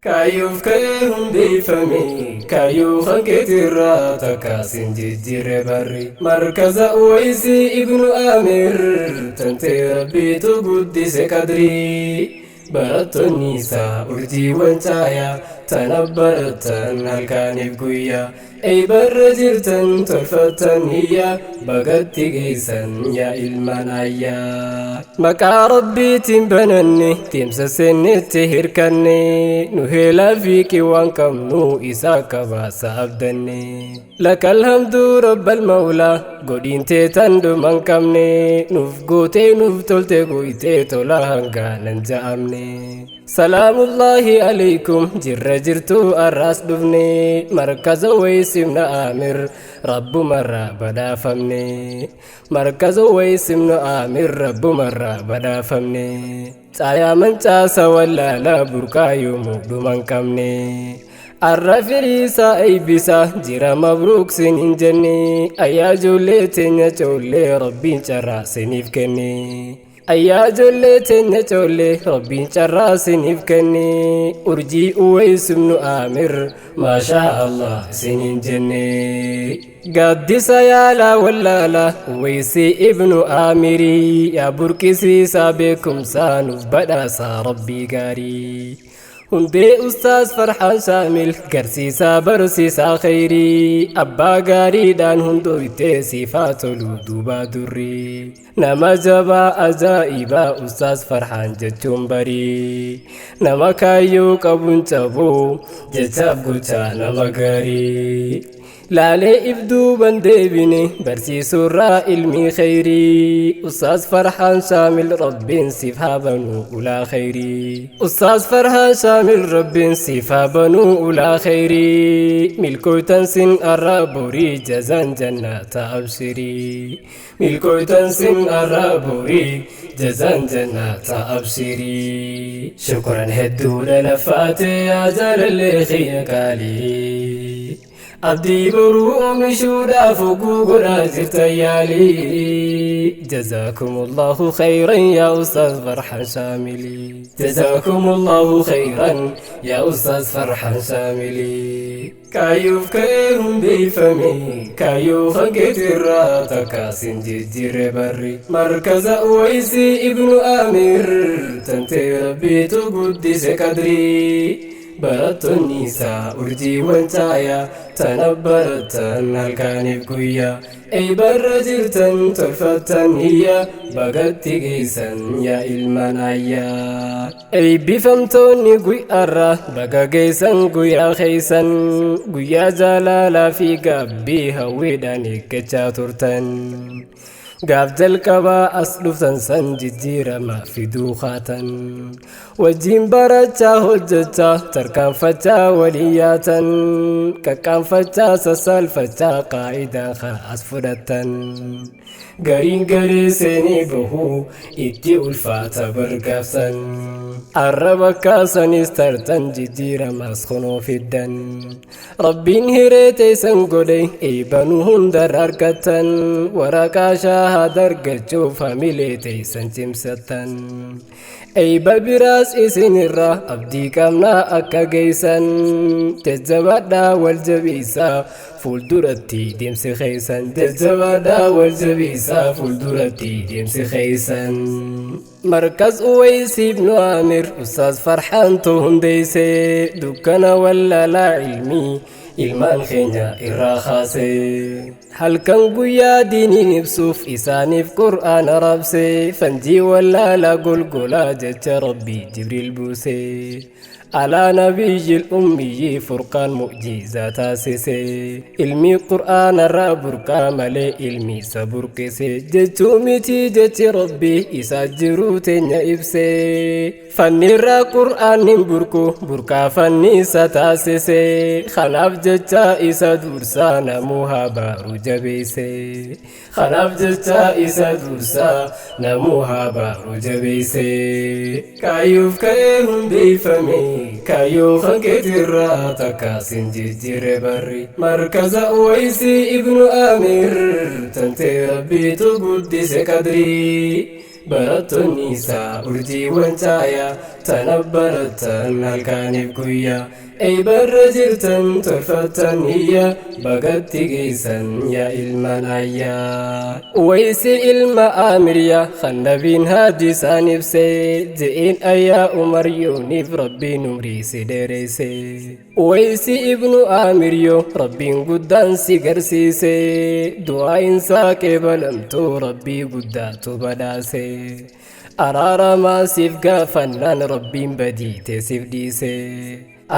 Kaayuuf ka'ee hundeeffame kaayuu hanqeetirraa takkaasiin jijjiirre barri markaza Uwaysii ibnu Aamir tantee rabbiitu guddise qadrii barattoonni isaa urjiiwwan caayaa tana baratan halkaaniif guyyaa barra jirtan tolfattan niyyaa bagatti geessan yaa ilmaan ayyaa maqaa rabbiitiin bananne deemsa seennetti hirkanne nu heelaa fiiqi waan qabnu isaa kabaasa abdanne lakal hamdu rabbal mawlaa godhiintee tan dhuman qabne nuuf gootee nuuf tolte goytee tola hangaanan ja'amne salaamullaahi alaykum jirra jirtu arraas dhufne markaza Uwaysii ibnu Aamir rabbumarraa badhaafamne markaza Uwaysii ibnu Aamir rabbumarraa badhaafamne caayaa mancaasa wallaalaa burqaa yoomuu dhuman qabne arra firiisaa eebbisaa jira mabruuk sin hin jenne ayyaa ijoollee teenya coollee rabbiin carraa siniif kenne ayyaa ijoollee teenya coollee rabbiin carraa siniif kenne urjii Uwaysii ibnu Aamir maashaa Allah siniin jenne gaaddisa yaalaa wallaalaa Uwaysii ibnu Aamirii yaa burqisiisaa beekumsaa nuuf badhaasaa rabbii gaarii hundee ustaas Farhaan Shaamil garsiisaa barsiisaa khayrii abbaa gaariidhaan hundooytee siifaa toluu duubaa durrii nama jabaa ajaa'ibaa ustaas Farhaan jechuun barii nama kaayyoo qabuun cabuu jechaaf gochaa nama gaarii laalee ibduuban deebine barsiisurraa ilmii khayrii ustaas Farhaan Shaamil rabbiin siif haa banuu ulaa khayrii ustaas Farhaan Shaamil rabbiin siif haa banuu ulaa khayrii milkooytan sin arraa borii jazaan jannata abshirii milkooytan sin arraa borii jazaan jannata abshirii shukran hedduudha lafaatee yaa jaalallee khiyya qaalii abdii boruu oomishuudhaaf oguu godhaa jirtan yaalii jazaakumullahu khayran yaa ustaas Farhaan Shaamilii jazaakumullahu khayran yaa ustaas Farhaan Shaamilii kaayuuf ka'ee hundeeffame kaayuu hanqeetirraa takkaasiin jijjiirre barri markaza Uwaysii ibnu Aamir tantee rabbiitu guddise qadrii barattoonni isaa urjiiwwan caayaa tana baratan halkaaniif guyyaa barra jirtan tolfattan niyyaa bagatti geessan yaa ilmaan ayyaa eebbifamtoonni guyyaarraa baga geessan guyyaa keeysan guyyaa jaalaalaa fi gaabbii hawwiidhaan eeggachaa turtan gaaf jalqabaa as dhuftan san jijjiirama fiduu kaatan wajjiin barachaa hojjechaa tarkaanfachaa walii yaatan qaqqaanfachaa sassaalfachaa qaa'idaa as fudhatan gariin garee seenii bahuu itti ulfaata bargaafsan arraba kaasanis tartan jijjiiramas kunoo fiddan rabbiin hiree teessan godhe eebanuu hundarra argattan waraqaa shahaada argachuuf hamilee teessan cimsattan eeyba biraas isinirraa abdii qabnaa akka geessan jajjabaadhaa wal jabeessaa fuulduratti deemsi keeysan jajjabaadhaa wal jabeessaa fuulduratti deemsi keeysan markaz Uwaysii ibnu Aamir ustaas Farhaantu hundeeyse dukkana wallaalaa ilmii ilmaan keenya irraa kaase halkan guyyaa diiniin ibsuuf isaaniif qur'aana rabse fanjii wallaalaa golgolaa jecha rabbii Jibriil buuse على نبي الأمي فرقان معجزة تاسسي علمي قرآن الرابر كامل علمي صبر كسي جتو متي جت ربي إساجرو تنيا إبسي فني را قرآن بركو بركا فني ستاسسي خلاف جتا إسا درسانا مهابا رجبيسي خلاف جتا إسا درسانا مهابا رجبيسي كايوف كايهم بيفمي kaayoo hanqeetirraa takkaasiin jijjiirre barri markaza Uwaysii ibnu Aamir tantee rabbiitu guddise qadrii barattoonni isaa urjiiwwan caayaa tanabbaratan halkaaniif guyyaa ay barra jirtan tolfattan iyya bagatti geessan yaa ilmaan ayyaa waysi ilma aamiriyaa kan nabiin haadisaan ibse je'een ayyaa umar yooniif rabbiin umrii si dheereyse waysi ibnu aamiriyoo rabbiin guddaan si garsiise du'aa isaa qeebalamtuu rabbii guddaatu badhaase araaramaa siif gaafannaan rabbiin badiite siif dhiise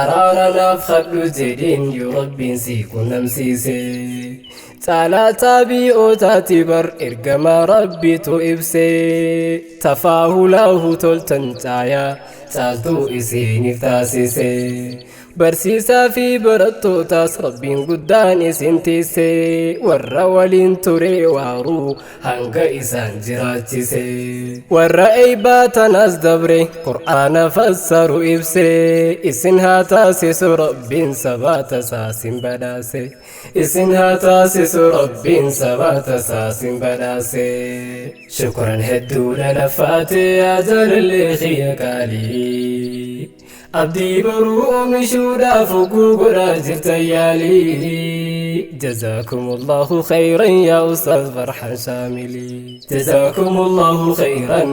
araaranaaf kadhu jedheen yoo rabbiin si qunnamsiise caalaa taabi'ootaati bar ergamaa rabbiitu ibse tafaahulaahu toltan caayaa caaltuu isiiniif taasise barsiisaa fi barattootaas rabbiin guddaan isin tiise warra waliin ture waaruu hanga isaan jiraachise warra eeybaatanas dabre qur'aana fassaru ibse isin haa taasisu rabbiin sabaata saasin badhaase isin haa taasisu rabbiin sabaata saasin badhaase shukran hedduudha lafaate yaa jaalallee kiyya qaalii abdii baruu oomishuudhaaf guguraa jirta yaalii jazaakumullaahu khayran yaa ustaaz farxan shaamilii jazaakumullaahu khayran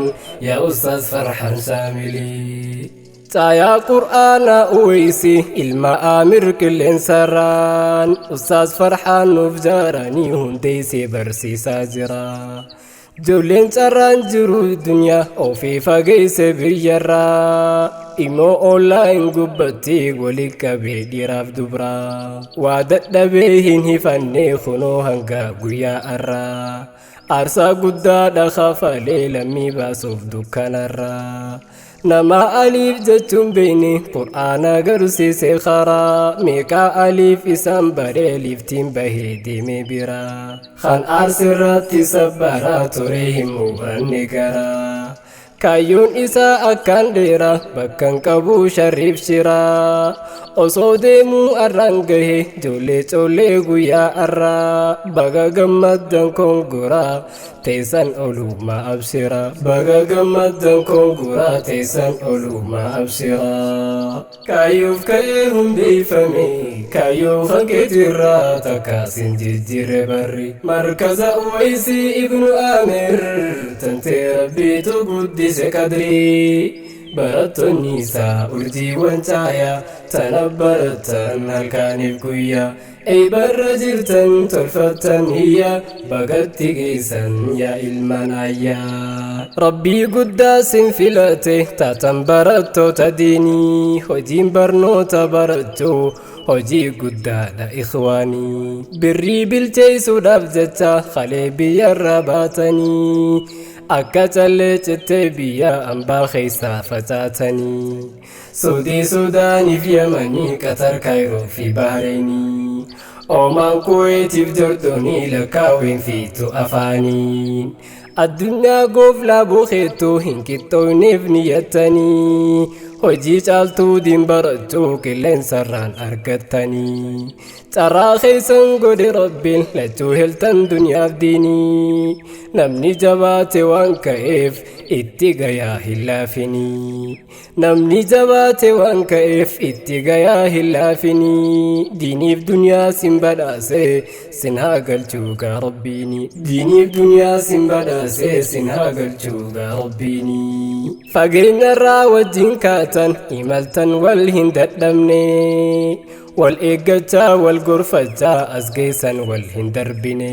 yaa ustaaz farxan shaamilii caayaa qur'aana uweysi ilma aamir qilleensarraan ustaaz farxaan nuuf jaaranii hundeysee barsiisaa jira ijoolleen carraan jiru dunyaa ofii fageeyse biyyarraa immoo online gubbatti walii qabee dhiiraaf dubraa waa dadhabee hin hifannee kunoo hanga guyyaa arraa aarsaa guddaadha kafalee lammii baasuuf dukkanarraa nama aliif jechuun beeyne qur'aana garsiise karaa meeqaa aliif isaan baree liiftiin bahee deeme biraa kan aarsirratti sabbaraa ture hin muranne garaa kaayyoon isaa akkaan dheeraa bakkan qabuu sharriif shiraa osoo deemuu arraan gahe ijoollee coollee guyyaa arraa baga gammaddan kongoraa teessan olumaa abshira baga gammaddan kongoraa teessan olumaa abshira kaayyoof ka'ee hundeeffame kaayyoo hanqeetirraa takkaasin jijjiirre barri markaza uwaysii ibnu aamir tantee rabbiitu guddise qadrii barattoonni isaa urjiiwwan caayaa tanabbaratan halkaaniif guyyaa ay barra jirtan tolfattan iyya bagatti geessan yaa ilmaan ayyaa rabbii guddaa sin filate taatan barattoota diinii hojiin barnoota barachuu hojii guddaadha ikhwaanii birrii bilcheeysuudhaaf jecha kalee biyyarra baatanii akka callee cittee biyya ambaa keessaa facaatanii suudii suudaaniif yamanii qatar kaayiroo fi bahareenii oomaan kuweetiif jordoonii lakkaawween fiitu afaanii addunyaa gooflaa buukeettuu hin qixxooneef niyyattanii hojii caaltuu diin barachuu qilleensarraan argattanii carraa keessan godhe rabbiin lachuu heltan duniyaaf diinii namni jabaate waan ka'eef itti gayaa hin laafinii namni jabaate waan ka'eef itti gayaa hin laafinii diiniif duniyaa sin badhaase sin haa galchuu gaa rabbiini diiniif duniyaa sin badhaase sin haa galchuu gaa rabbiini fageenyarraa wajjin kaatan imaltan wal hin dadhabne wal eeggachaa wal gorfachaa as geessan wal hin darbine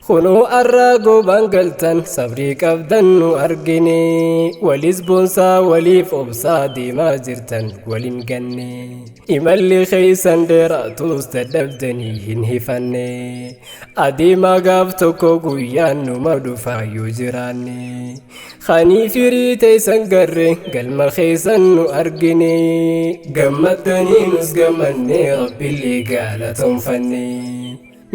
kunoo arraa goobaan galtan sabrii qabdan nu argine walis boonsaa waliif obsaa deemaa jirtan walin ganne imalli keeysan dheeraatus dadhabdanii hin hifanne adeemaa gaaf tokko guyyaan numa dhufaa yoo jiraanne khanii firii teeysan garre galma keeysan nu argine gammaddanii nus gammanne rabbillee gaalatonfanne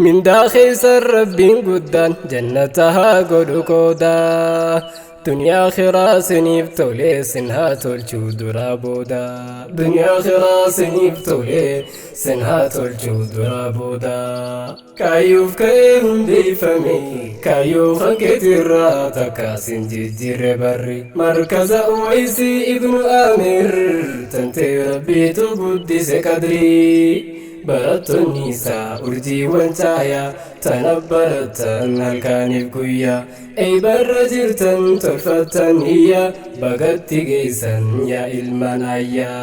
mindaa keeysan rabbiin guddaan jannata haa godhu qoodaa دنيا خراسني بتولي سنهات الجود رابودا دنيا خراسني بتولي سنهات الجود رابودا كايوف كايهم دي فمي كايوف كتير تكاسن جيجير بري مركز أويسي ابن آمر تنتي ربي تقدس كدري برت النساء أرجي وانتايا تنبرت الكانف قويا أي برجرتن تلفتن هي بقت جيسا يا المنايا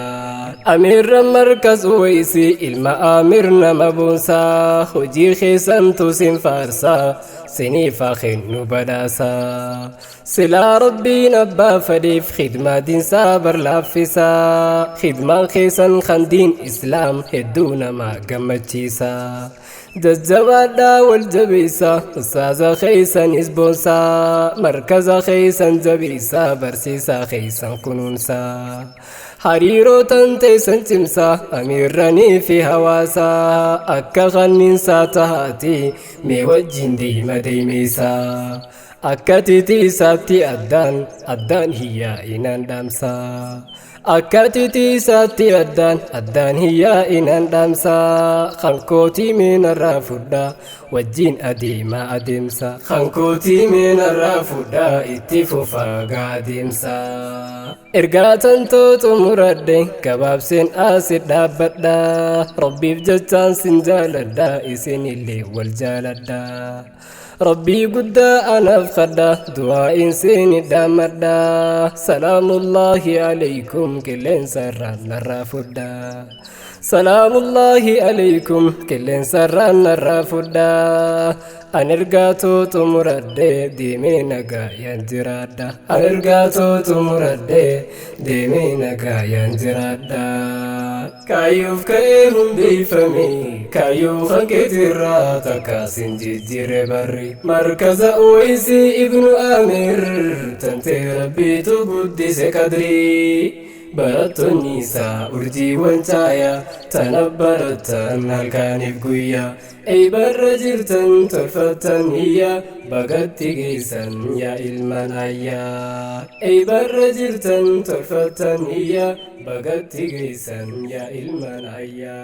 أمير مركز ويسي المآمر نمبونسا خجي خيسان تسين فارسا سني فاخن بداسا سلا ربي نبا فديف خدمة دين سابر لافسا خدمة خيسان خندين إسلام هدونا ما قمتشيسا جزبادا والجبيسا أستاذ خيسان إسبونسا مركز خيسان جبيسا برسيسا خيسان كنونسا حريرو تنتيسن تمسا أميرني في هواسا أكغن من ساتهاتي ميوجين دي مديميسا أكتتي ساتي أدان هي إنان دامسا أكتتي ساتي أدان هي إنان دامسا خنكوتي من الرافدا وجين أديما أديمسا خنكوتي من الرافدا اتفوفا قاديمسا إرقاتن توتو مردين كباب سين آسد دابدا ربي بجتان سنجالدا إسين اللي والجالدا ربي قد أنا بخدا دعاء إنسان دامدا سلام الله عليكم كلين سران نرافدا سلام الله عليكم كلين سران نرافدا أنرقاتو تمرد ديمينك ينجرادا أنرقاتو تمرد ديمينك ينجرادا كايوف كايهم بيفمي كايوف كتير تكاسن جيجير بري مركز أويسي ابن آمر تنتي ربي تقدس كدري برت النساء أرجي وانتايا تنبرت الكانف قويا أي برجرتن تلفتن هي بقت جيسا يا المنايا أي برجرتن تلفتن هي بقت جيسا يا المنايا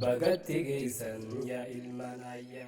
بقت جيسا يا المنايا